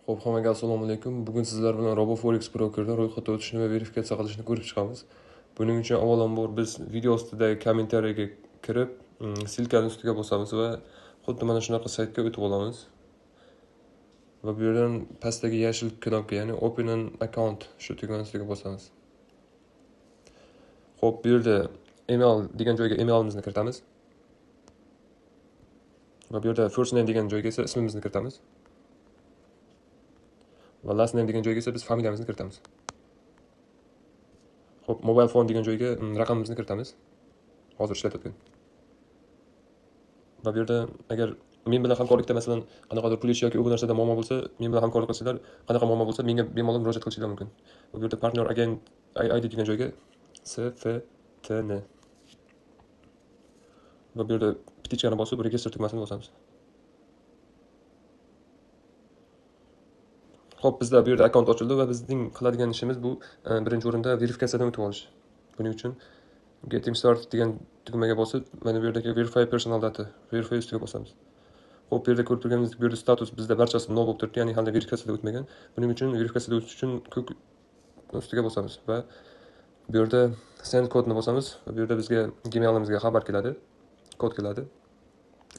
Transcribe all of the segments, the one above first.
Xo'p, hammaga assalomu alaykum. Bugun sizlar bilan RoboForex brokerda ro'yxatga o'tishni va verifikatsiya qilishni ko'rib chiqamiz. Buning uchun avvalambor biz video ostidagi kommentariyaga kirib, silkani ustiga bosamiz va xuddi mana shunaqa saytga o'tib olamiz. Va bu yerdan pastdagi yashil knopka, ya'ni Open an account shu tugmani ustiga bosamiz. Xo'p, bu yerda email degan joyga emailimizni kiritamiz. Va bu yerda first name degan joyga esa ismimizni kiritamiz. Va last name degan joyga esa biz familiyamizni kiritamiz. Xo'p, mobile phone degan joyga raqamimizni kiritamiz. Hozir ishlatayotgan. Va bu yerda agar men bilan hamkorlikda masalan qanaqadir pul ish yoki u narsada muammo bo'lsa, men bilan hamkorlik qilsanglar, qanaqa muammo bo'lsa, menga bemalol murojaat qilishinglar mumkin. Va bu yerda partner agent ID degan joyga SFTN. Va bu yerda ptichkani bosib register tugmasini bosamiz. Xo'p, bizda bu yerda akkaunt ochildi va bizning qiladigan ishimiz bu birinchi o'rinda verifikatsiyadan o'tib olish. Buning uchun Getting Started degan tugmaga bosib, mana bu yerdagi Verify Personal Data, Verify ustiga bosamiz. Xo'p, bu yerda ko'rib turganingizdek, bu yerda status bizda barchasi no bo'lib turibdi, ya'ni hali verifikatsiyadan o'tmagan. Buning uchun verifikatsiyadan o'tish uchun ko'k ustiga bosamiz va bu yerda send kodni bosamiz va bu yerda bizga Gmailimizga xabar keladi, kod keladi.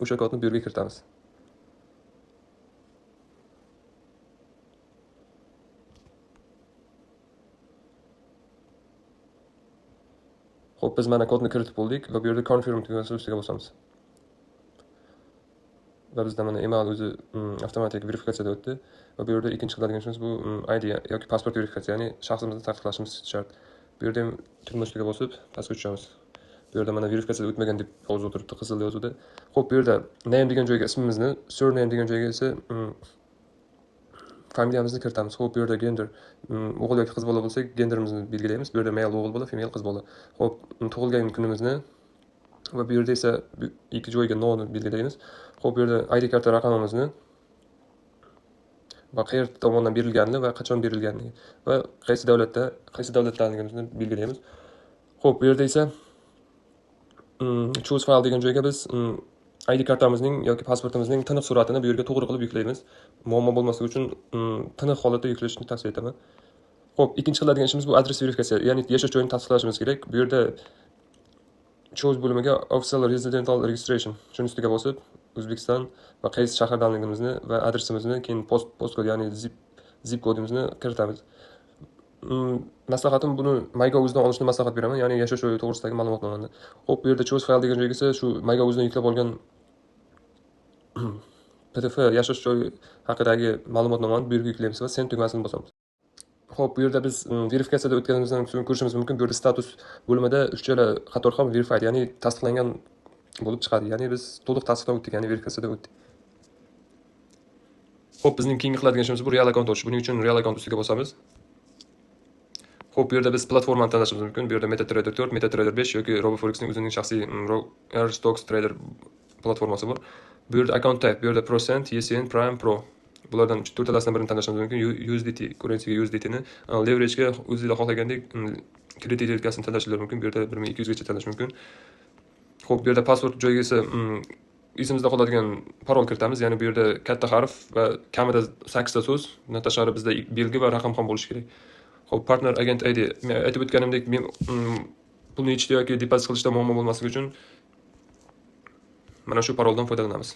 O'sha kodni bu yerga kiritamiz. Xo'p, biz mana kodni kiritib bo'ldik va bu yerda confirm tugmasi ustiga bosamiz. Va bizda mana email o'zi avtomatik verifikatsiyadan o'tdi va bu yerda ikkinchi qiladigan ishimiz bu ID yoki pasport verifikatsiya, ya'ni shaxsimizni tasdiqlashimiz shart. Bu yerda ham tugma ustiga bosib pastga tushamiz. Bu yerda mana verifikatsiyadan o'tmagan deb yozib turibdi, qizil yozuvda. Xo'p, bu yerda name degan joyga ismimizni, surname degan joyga esa familiyamizni kiritamiz. Xo'p, bu yerda gender o'g'il yoki qiz bola bo'lsa, genderimizni belgilaymiz. Bu yerda male o'g'il bola, female qiz bola. Xo'p, tug'ilgan kunimizni va bu yerda esa ikki joyga noni belgilaymiz. Xo'p, bu yerda ID karta raqamimizni va qayerda tomonidan berilganini va qachon berilganini va qaysi davlatlarimizni belgilaymiz. Xo'p, bu yerda esa choose file degan joyga biz ID kartamizning yoki pasportimizning tiniq suratini bu yerga to'g'ri qilib yuklaymiz. Muammo bo'lmasligi uchun tiniq holatda yuklashni tavsiya etaman. Xo'p, ikkinchi qiladigan ishimiz bu adres verifikatsiya, ya'ni yashash joyini tasdiqlashimiz kerak. Bu yerda choose bo'limiga official residential registration shuni ustiga bosib, O'zbekiston va qaysi shahardanligimizni va adresimizni, keyin postkod, ya'ni zip kodimizni kiritamiz. Maslahatim buni MyGov'dan olishni maslahat beraman, ya'ni yashash joyi to'g'risidagi ma'lumotnomani. Xo'p, bu yerda choose file degan joyga esa shu MyGov'dan yuklab olgan PDF yashash joyi haqidagi ma'lumotnomani bu yerga yuklaymiz va send tugmasini bosamiz. Xo'p, bu yerda biz verifikatsiyada o'tganimizdan so'ng ko'rishimiz mumkin. Bu yerda status bo'limida uchala qator ham verified, ya'ni tasdiqlangan bo'lib chiqadi. Ya'ni biz to'liq tasdiqdan o'tdik, ya'ni verifikatsiyadan o'tdik. Xo'p, bizning keyingi qiladigan ishimiz bu real account ochish. Buning uchun real account ustiga bosamiz. Xo'p, bu yerda biz platformani tanlashimiz mumkin. Bu yerda MetaTrader 4, MetaTrader 5 yoki RoboForexning o'zining shaxsiy Stocks Trader platformasi bor. Bu yerda account type, bu yerda Procent, ECN, Prime, Pro. Bulardan to'rtalasidan birini tanlashingiz mumkin. USDT, currencyga USDT ni, leverage ga o'zingizlar xohlagandek kredit yetkazishni tanlashingiz mumkin. Bu yerda 1200 gacha tanlash mumkin. Xo'p, bu yerda pasport joyiga esa esimizda qoladigan parol kiritamiz. Ya'ni bu yerda katta harf va kamida 8 ta so'z, bundan tashqari bizda belgi va raqam ham bo'lishi kerak. Xo'p, partner agent ID. Men aytib o'tganimdek, men pulni yechishda yoki depozit qilishda muammo bo'lmasligi uchun mana shu paroldan foydalanamiz.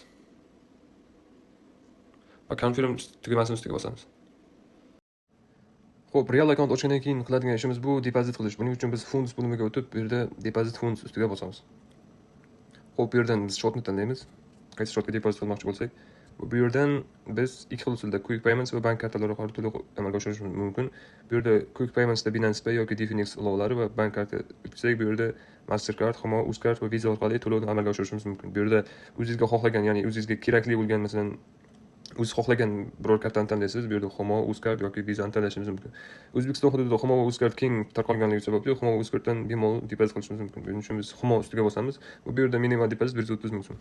Va confirm tugmasini ustiga bosamiz. Xo'p, real account ochgandan keyin qiladigan ishimiz bu depozit qilish. Buning uchun biz funds bo'limiga o'tib, bu yerda deposit funds ustiga bosamiz. Xo'p, bu yerdan biz shotni tanlaymiz. Qaysi shotga depozit qilmoqchi bo'lsak, bu yerdan biz ikki xil usulda Quick Payments va bank kartalari orqali to'lov amalga oshirishimiz mumkin. Bu yerda Quick Payments da Binance Pay yoki Definex ilovalari va bank karta o'tsak, bu yerda Mastercard, Humo, Uzcard va Visa orqali to'lovni amalga oshirishimiz mumkin. Bu yerda o'zingizga xohlagan, ya'ni o'zingizga kerakli bo'lgan, masalan, o'z xohlagan biror kartani tanlaysiz. Bu yerda Humo, Uzcard yoki Visani tanlashingiz mumkin. O'zbekiston hududida Humo va Uzcard keng tarqalganligi sababli Humo va Uzcarddan bemalol depozit qilishimiz mumkin. Buning uchun biz Humo ustiga bosamiz. Bu yerda minimal depozit 130 ming so'm.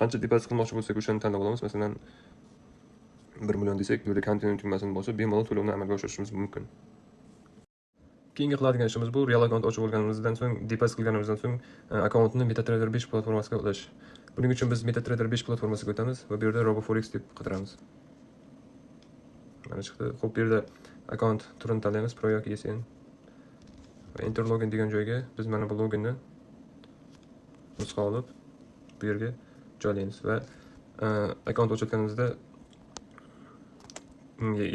Qancha depozit qilmoqchi bo'lsak, o'shani tanlab olamiz. Masalan, 1 million desak, bu yerda continue tugmasini bosib, bemalol to'lovni amalga oshirishimiz mumkin. Keyingi qiladigan ishimiz bu real account ochib olganimizdan so'ng, depozit qilganimizdan so'ng akkauntni MetaTrader 5 platformasiga ulash. Buning uchun biz MetaTrader 5 platformasiga o'tamiz va bu yerda RoboForex deb qidiramiz. mana chiqdi. Xo'p, bu yerda account turini tanlaymiz, pro yoki SN. Va enter login degan joyga biz mana bu loginni nusxa olib bu yerga joylaymiz va account ochayotganimizda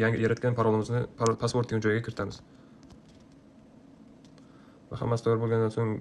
yangi yaratgan parolimizni password degan joyga kiritamiz. Va hammasi tayyor bo'lgandan so'ng